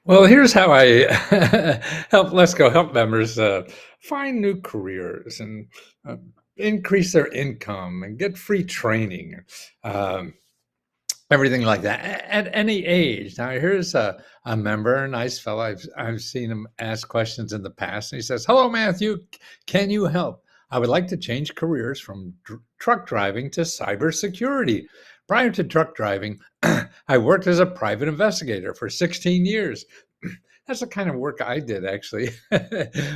Well, here's how I help Let's Go Help members find new careers and uh, increase their income and get free training, um, everything like that at any age. Now, here's a member, a nice fellow. I've seen him ask questions in the past, and he says, "Hello, Matthew. Can you help? I would like to change careers from truck driving to cybersecurity. Prior to truck driving, I worked as a private investigator for 16 years. That's the kind of work I did actually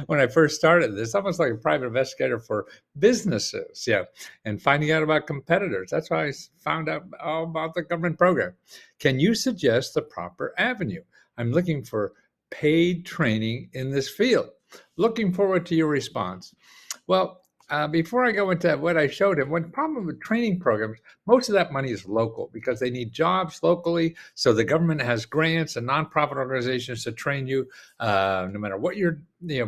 when I first started this, almost like a private investigator for businesses. Yeah. And finding out about competitors. That's why found out all about the government program. Can you suggest the proper avenue? I'm looking for paid training in this field. Looking forward to your response. Well, before I go into what I showed him, one problem with training programs, most of that money is local because they need jobs locally. So the government has grants and nonprofit organizations to train you. No matter what your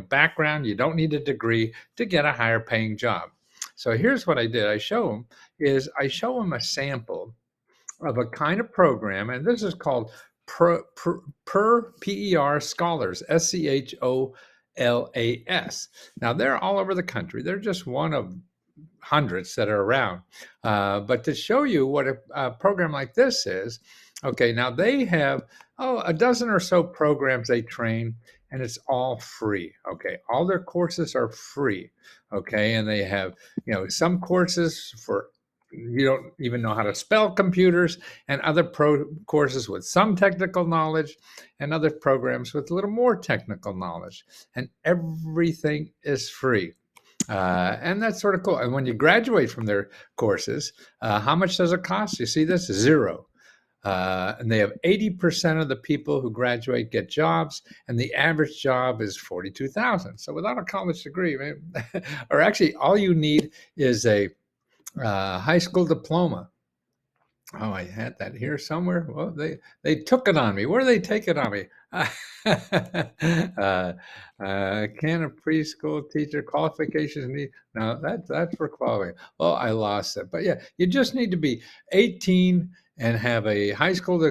background, you don't need a degree to get a higher paying job. So here's what I did. I show him a sample of a kind of program, and this is called PER Scholars, SCHOLAS. Now they're all over the country. They're just one of hundreds that are around. But to show you what a program like this is, okay, now they have a dozen or so programs they train, and it's all free. Okay, all their courses are free. Okay, and they have some courses for you don't even know how to spell computers, and other courses with some technical knowledge, and other programs with a little more technical knowledge, and everything is free. And that's sort of cool. And when you graduate from their courses, how much does it cost? You see this? Zero. And they have 80% of the people who graduate get jobs, and the average job is 42,000. So without a college degree, or actually, all you need is a high school diploma. Oh, I had that here somewhere. Well, they took it on me. Where do they take it on me? Can a preschool teacher qualifications need? No, that's for qualifying. Oh, I lost it. But yeah, you just need to be 18 and have a high school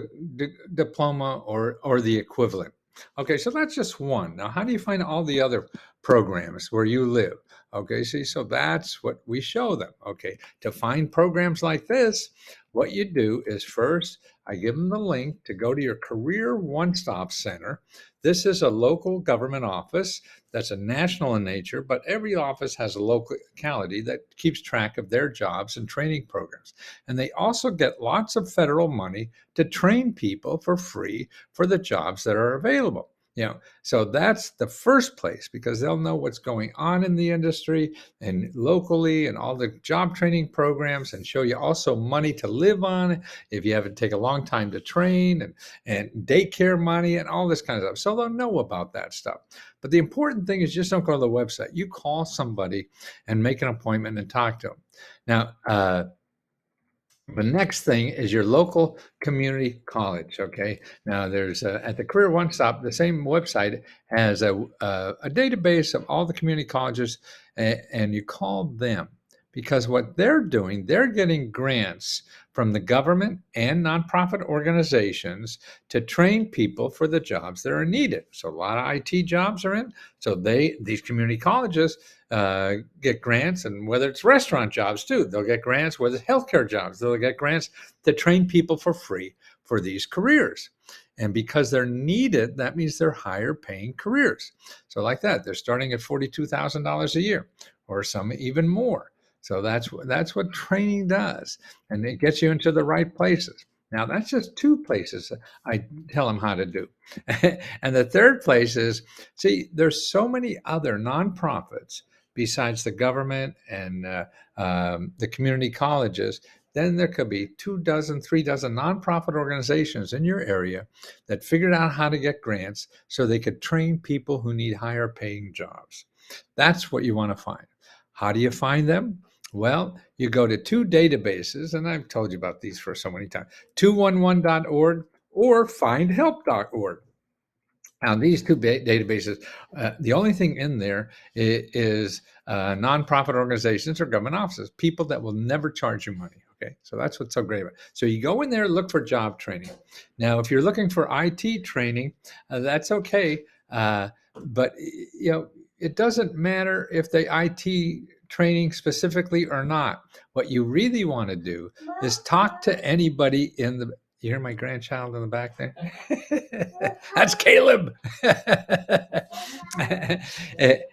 diploma or the equivalent. Okay, so that's just one. Now, how do you find all the other programs where you live? Okay, see, so that's what we show them. Okay, to find programs like this, what you do is first, I give them the link to go to your Career One Stop Center. This is a local government office that's a national in nature, but every office has a locality that keeps track of their jobs and training programs. And they also get lots of federal money to train people for free for the jobs that are available. So that's the first place because they'll know what's going on in the industry and locally and all the job training programs, and show you also money to live on if you have to take a long time to train, and daycare money and all this kind of stuff. So they'll know about that stuff. But the important thing is just don't go to the website. You call somebody and make an appointment and talk to them. Now, the next thing is your local community college. Okay. Now, there's at the Career One Stop, the same website has a database of all the community colleges, and you call them because what they're doing, they're getting grants from the government and nonprofit organizations to train people for the jobs that are needed. So a lot of IT jobs are in. So these community colleges get grants, and whether it's restaurant jobs too, they'll get grants. Whether it's healthcare jobs, they'll get grants to train people for free for these careers. And because they're needed, that means they're higher paying careers. So like that, they're starting at $42,000 a year, or some even more. So that's what training does, and it gets you into the right places. Now that's just two places I tell them how to do. And the third place is, see, there's so many other nonprofits besides the government and the community colleges. Then there could be 2 dozen, 3 dozen nonprofit organizations in your area that figured out how to get grants so they could train people who need higher paying jobs. That's what you want to find. How do you find them? Well, you go to two databases, and I've told you about these for so many times, 211.org or findhelp.org. Now, these two databases, the only thing in there is nonprofit organizations or government offices, people that will never charge you money. Okay, so that's what's so great about it. So you go in there, look for job training. Now, if you're looking for IT training, that's okay, but it doesn't matter if they IT training specifically or not. What you really want to do is talk to anybody in the. You hear my grandchild in the back there? That's Caleb.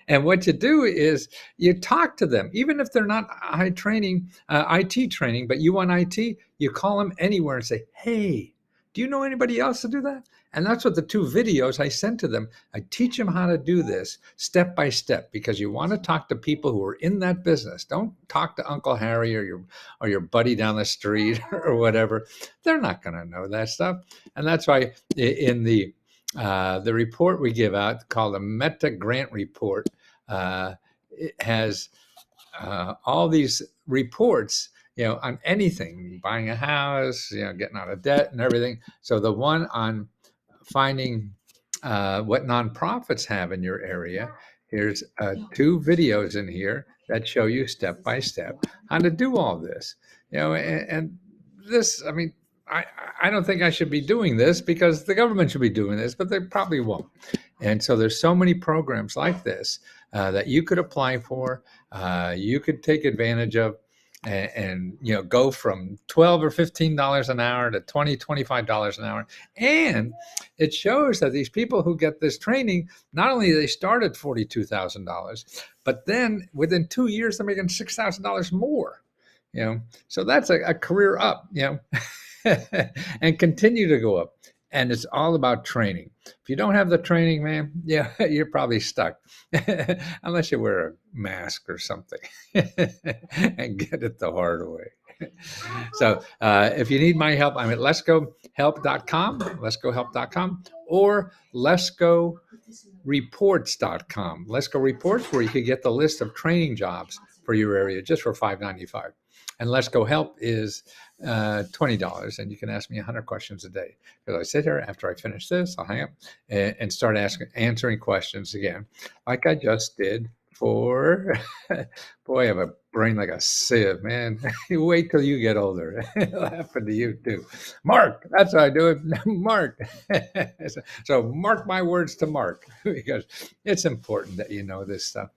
And what you do is you talk to them, even if they're not high training, IT training, but you want IT, you call them anywhere and say, "Hey, do you know anybody else to do that?" And that's what the two videos I sent to them. I teach them how to do this step by step, because you want to talk to people who are in that business. Don't talk to Uncle Harry or your buddy down the street or whatever. They're not going to know that stuff. And that's why in the report we give out called the Meta Grant Report, it has all these reports, on anything, buying a house, getting out of debt and everything. So the one on finding what nonprofits have in your area, here's two videos in here that show you step by step how to do all this. And this, I mean, I don't think I should be doing this because the government should be doing this, but they probably won't. And so there's so many programs like this that you could apply for, you could take advantage of, and go from $12 or $15 an hour to $20, $25 an hour. And it shows that these people who get this training, not only they start at $42,000, but then within 2 years they're making $6,000 more. So that's a career up. And continue to go up. And it's all about training. If you don't have the training, man, you're probably stuck, unless you wear a mask or something and get it the hard way. So if you need my help, I'm at letsgohelp.com, or letsgoreports.com. Let's Go Reports, where you can get the list of training jobs for your area just for $5.95. And Let's Go Help is $20, and you can ask me 100 questions a day. Because I sit here after I finish this, I'll hang up and start answering questions again, like I just did for. Boy, I have a brain like a sieve, man. You wait till you get older. It'll happen to you too. Mark, that's how I do it. Mark. So mark my words to Mark, because it's important that you know this stuff.